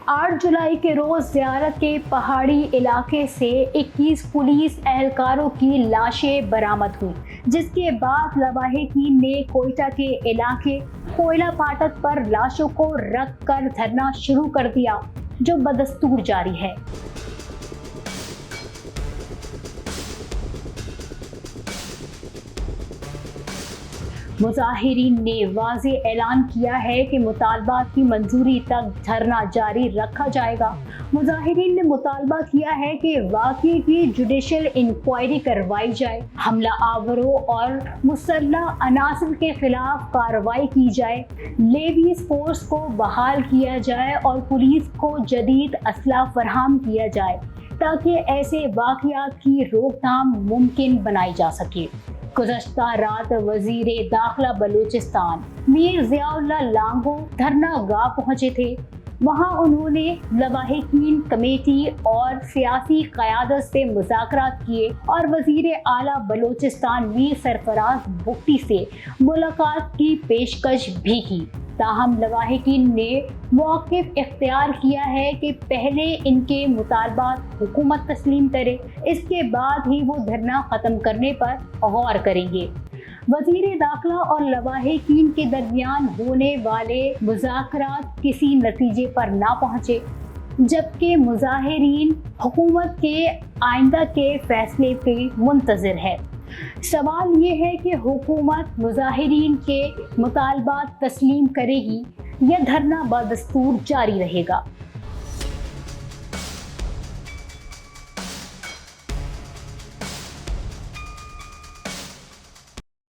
8 जुलाई के रोज ज़ियारत के पहाड़ी इलाके से 21 पुलिस एहलकारों की लाशें बरामद हुई, जिसके बाद लवाहिकीन ने कोयटा के इलाके कोयला फाटक पर लाशों को रख कर धरना शुरू कर दिया, जो बदस्तूर जारी है। मुजाहिरीन ने वाज़ेह ऐलान किया है कि मुतालबात की मंजूरी तक धरना जारी रखा जाएगा। मुजाहिरीन ने मुतालबा किया है कि वाक़ये की जुडिशल इंक्वायरी करवाई जाए, हमला आवरों और मुसल्लह अनासर के खिलाफ कार्रवाई की जाए, लेवीज फोर्स को बहाल किया जाए और पुलिस को जदीद असला फराहम किया जाए ताकि ऐसे वाक़यात की रोकथाम मुमकिन बनाई जा सके। गुज़श्ता रात वज़ीरे दाखिला बलूचिस्तान मीर ज़ियाउल्लाह लांगो धरना गाह पहुँचे थे। वहाँ उन्होंने लवाहिकीन कमेटी और सियासी क़यादत से मुज़ाकरात किए और वज़ीर आला बलूचिस्तान मीर सरफराज बुगटी से मुलाकात की पेशकश भी की। ताहम लवाहिकीन ने मौक़िफ़ इख्तियार किया है कि पहले इनके मुतालबात हुकूमत तस्लीम करे, इसके बाद ही वो धरना ख़त्म करने पर गौर करेंगे। वज़ीर दाखिला और लवाहिकीन के दरमियान होने वाले मुज़ाकरात किसी नतीजे पर ना पहुँचे, जबकि मुज़ाहिरीन हुकूमत के आइंदा के फैसले पे मुंतज़िर है। सवाल ये है कि हुकूमत मुज़ाहिरीन के मुतालबात तस्लीम करेगी या धरना बदस्तूर जारी रहेगा।